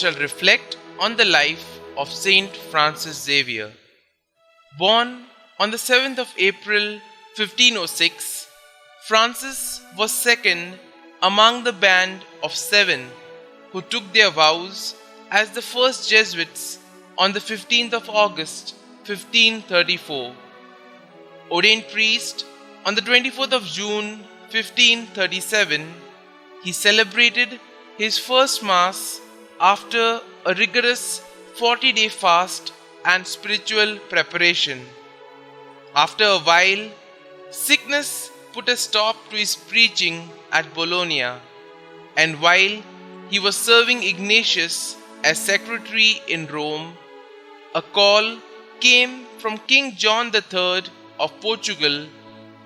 shall reflect on the life of St Francis Xavier. Born on the 7th of April 1506, Francis was second among the band of 7 who took their vows as the first Jesuits on the 15th of August 1534. Ordained priest on the 24th of June 1537, he celebrated his first Mass after a rigorous 40-day fast and spiritual preparation. After a while, sickness put a stop to his preaching at Bologna, and while he was serving Ignatius as secretary in Rome, a call came from King John III of Portugal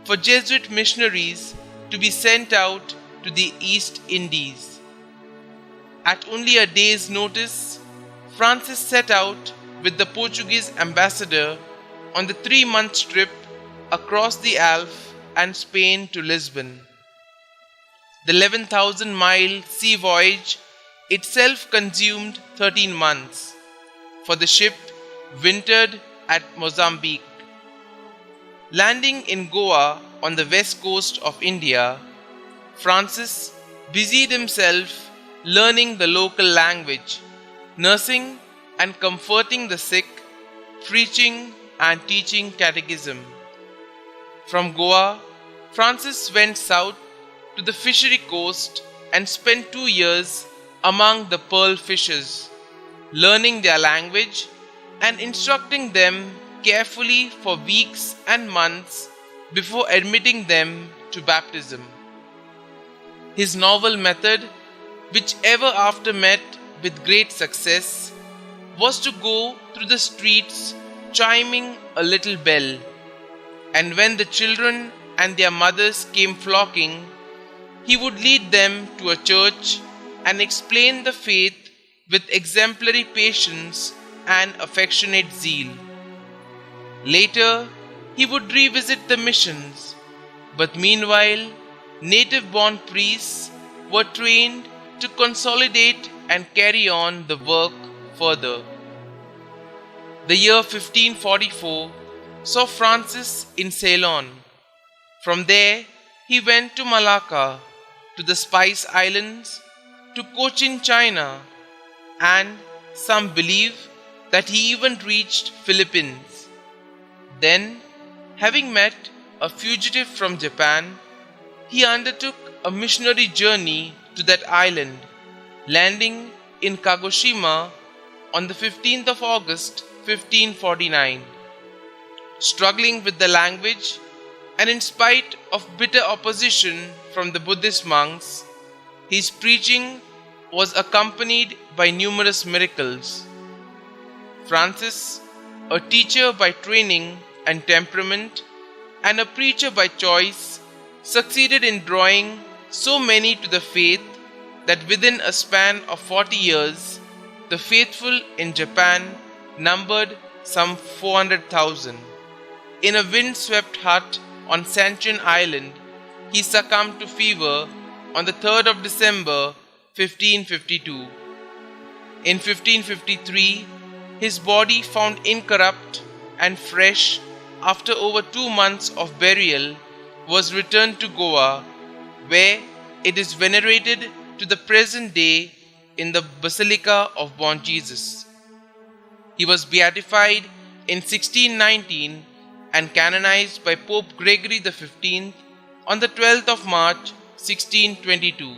for Jesuit missionaries to be sent out to the East Indies. At only a day's notice, Francis set out with the Portuguese ambassador on the 3-month trip across the Alps and Spain to Lisbon. The 11,000-mile sea voyage itself consumed 13 months, for the ship wintered at Mozambique. Landing in Goa on the west coast of India, Francis busied himself learning the local language, nursing and comforting the sick, preaching and teaching catechism. From Goa, Francis went south to the fishery coast and spent 2 years among the pearl fishers, learning their language and instructing them carefully for weeks and months before admitting them to baptism. His novel method, which ever after met with great success, was to go through the streets chiming a little bell, and when the children and their mothers came flocking, he would lead them to a church and explain the faith with exemplary patience and affectionate zeal. Later, he would revisit the missions, but meanwhile, native-born priests were trained to consolidate and carry on the work further. The year 1544 saw Francis in Ceylon. From there, he went to Malacca, to the Spice Islands, to Cochin China, and some believe that he even reached Philippines. Then, having met a fugitive from Japan, he undertook a missionary journey to that island, landing in Kagoshima on the 15th of August 1549. Struggling with the language, and in spite of bitter opposition from the Buddhist monks, his preaching was accompanied by numerous miracles. Francis, a teacher by training and temperament, and a preacher by choice, succeeded in drawing so many to the faith that within a span of 40 years, the faithful in Japan numbered some 400,000. In a wind-swept hut on Sanchin Island, he succumbed to fever on the 3rd of December 1552. In 1553, his body found incorrupt and fresh after over 2 months of burial was returned to Goa, where it is venerated to the present day in the Basilica of Bon Jesus. He was beatified in 1619 and canonized by Pope Gregory XV on the 12th of March 1622.